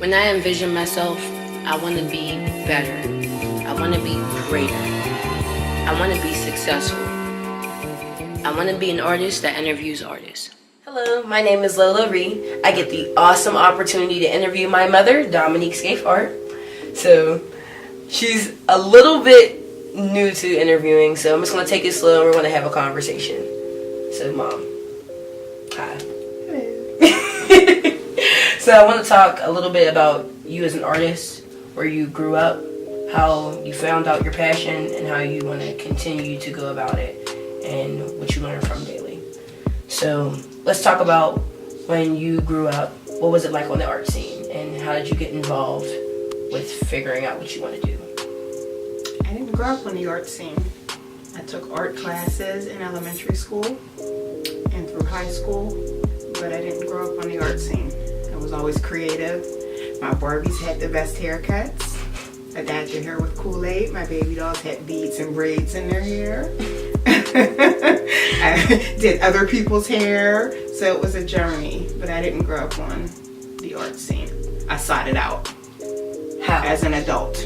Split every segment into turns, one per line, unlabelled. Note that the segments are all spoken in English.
When I envision myself, I want to be better. I want to be greater. I want to be successful. I want to be an artist that interviews artists. Hello, my name is LoloRee. I get the awesome opportunity to interview my mother, Dominique Scaife Art. So, she's a little bit new to interviewing, so I'm just going to take it slow and we're going to have a conversation. So, Mom, hi. So I want to talk a little bit about you as an artist, where you grew up, how you found out your passion, and how you want to continue to go about it, and what you learn from daily. So let's talk about when you grew up. What was it like on the art scene, and how did you get involved with figuring out what you want to do?
I didn't grow up on the art scene. I took art classes in elementary school and through high school, but I didn't grow up on the art scene. I was always creative. My Barbies had the best haircuts. I dyed their hair with Kool-Aid. My baby dolls had beads and braids in their hair. I did other people's hair, so it was a journey, but I didn't grow up on the art scene. I sought it out.
How?
As an adult.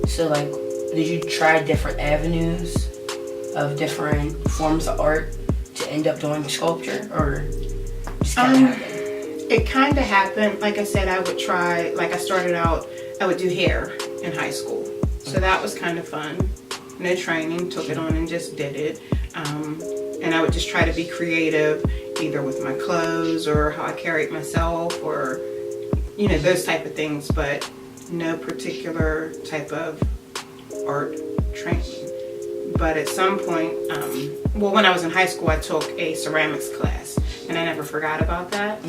So, like, did you try different avenues of different forms of art to end up doing sculpture, or just kind of happened?
It kind of happened. Like I said, I would try, like I started out, I would do hair in high school. So that was kind of fun. No training, took it on and just did it. And I would just try to be creative, either with my clothes or how I carried myself or, you know, those type of things, but no particular type of art training. But at some point, well, when I was in high school, I took a ceramics class, and I never forgot about that.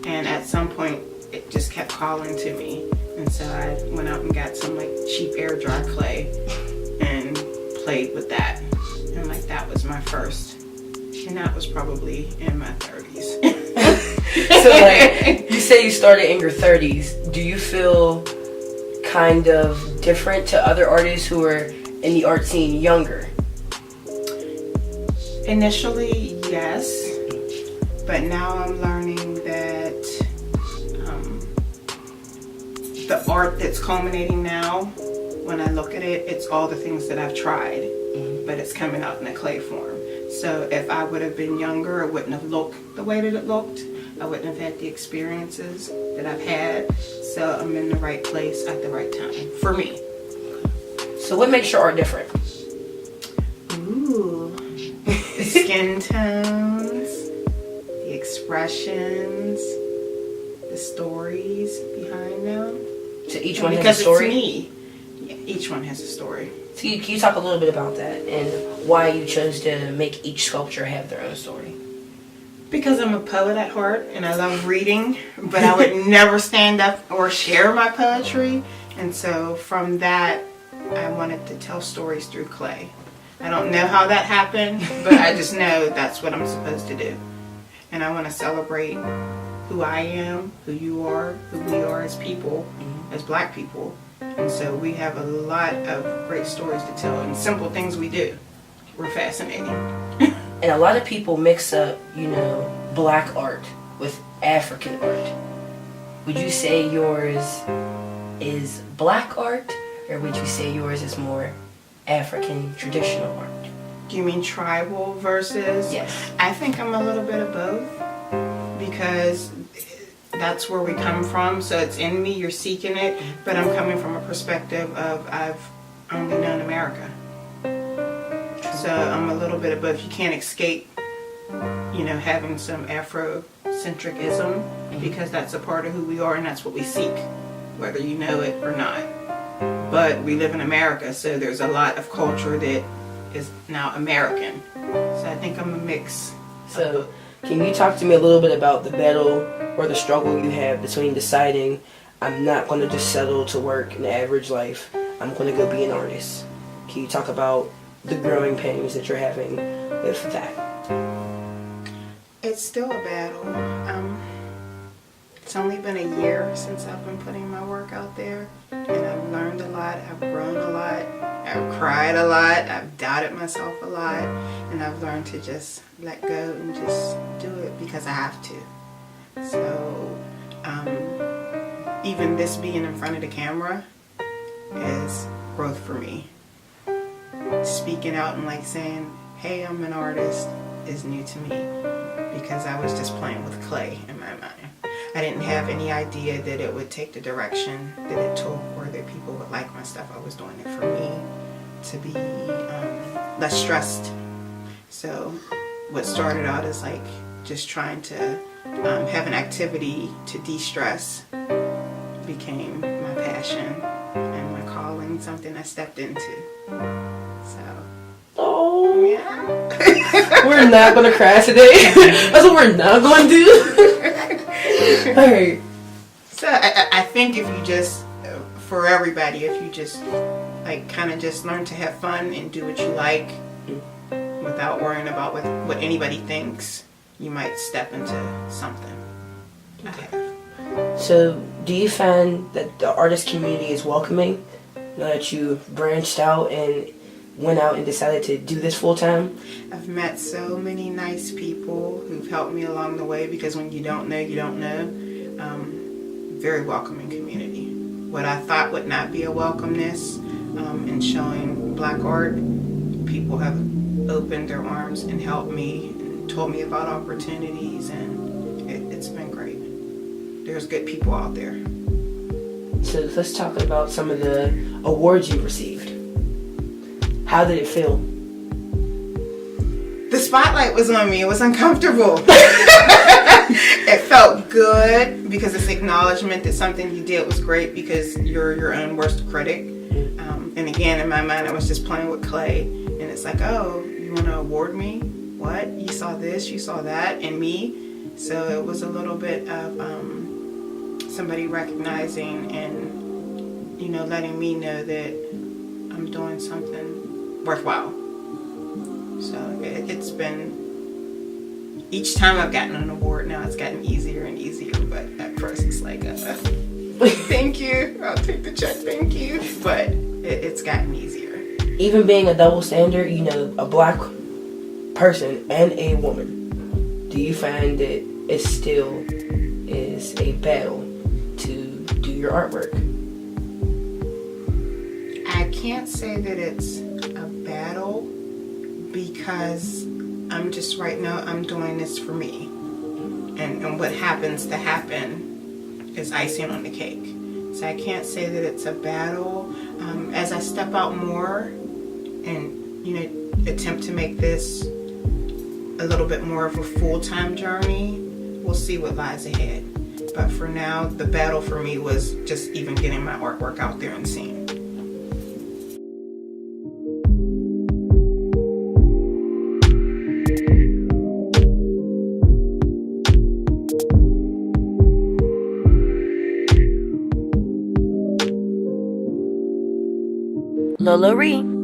And at some point, it just kept calling to me. And so I went out and got some like cheap air dry clay and played with that. And like that was my first. And that was probably in my 30s.
So like, you say you started in your 30s. Do you feel kind of different to other artists who are in the art scene younger?
Initially, yes. But now I'm learning that the art that's culminating now, when I look at it, it's all the things that I've tried, but it's coming out in a clay form. So if I would have been younger, it wouldn't have looked the way that it looked. I wouldn't have had the experiences that I've had. So I'm in the right place at the right time, for me.
So what makes your art different?
Ooh, the skin tones, the expressions, the stories behind them.
So each one has a story?
Because it's me. Yeah, each one has a story.
So can you talk a little bit about that and why you chose to make each sculpture have their own story?
Because I'm a poet at heart and I love reading, but I would never stand up or share my poetry. And so from that, I wanted to tell stories through clay. I don't know how that happened, but I just know that's what I'm supposed to do. And I want to celebrate who I am, who you are, who we are as people, as black people. And so we have a lot of great stories to tell and simple things we do. We're fascinating.
And a lot of people mix up, you know, black art with African art. Would you say yours is black art, or would you say yours is more African traditional art?
Do you mean tribal versus?
Yes.
I think I'm a little bit of both, because that's where we come from. So it's in me, you're seeking it, but I'm coming from a perspective of I've only known America. So I'm a little bit of both. You can't escape, you know, having some Afrocentricism, because that's a part of who we are and that's what we seek, whether you know it or not. But we live in America, so there's a lot of culture that is now American. So I think I'm a mix.
So can you talk to me a little bit about the battle or the struggle you have between deciding I'm not going to just settle to work an average life, I'm going to go be an artist? Can you talk about the growing pains that you're having with that?
It's still a battle. It's only been a year since I've been putting my work out there, and I've learned a lot, I've grown a lot, I've cried a lot, I've doubted myself a lot, and I've learned to just let go and just do it because I have to. So even this being in front of the camera is growth for me. Speaking out and like saying, hey, I'm an artist is new to me because I was just playing with clay in my mind. I didn't have any idea that it would take the direction that it took or that people would like my stuff. I was doing it for me to be less stressed. So what started out as like just trying to have an activity to de-stress became my passion and my calling, something I stepped into. So,
Oh,
yeah.
we're not gonna cry today. That's what we're not gonna do. Alright.
So I think if you just, for everybody, if you just like kind of just learn to have fun and do what you like without worrying about what anybody thinks, you might step into something. I have.
So, do you find that the artist community is welcoming now that you branched out and went out and decided to do this full time?
I've met so many nice people who've helped me along the way because when you don't know, you don't know. Very welcoming community. What I thought would not be a welcomeness in showing black art, people have opened their arms and helped me and told me about opportunities, and it's been great. There's good people out there.
So let's talk about some of the awards you received. How did it feel?
The spotlight was on me. It was uncomfortable. It felt good because it's acknowledgement that something you did was great because you're your own worst critic. And again, in my mind, I was just playing with clay. And it's like, oh, you want to award me? What? You saw this, you saw that, and me? So it was a little bit of somebody recognizing and, you know, letting me know that I'm doing something worthwhile. So it's been, each time I've gotten an award now, it's gotten easier and easier. But at first it's like, thank you, I'll take the check, thank you. But it's gotten easier.
Even being a double standard, you know, a black person and a woman, do you find that it still is a battle to do your artwork?
I can't say that it's a battle because I'm just right now, I'm doing this for me. And what happens to happen is icing on the cake. So I can't say that it's a battle. As I step out more and, you know, attempt to make this a little bit more of a full-time journey, we'll see what lies ahead. But for now, the battle for me was just even getting my artwork out there and seen.
LoloRee.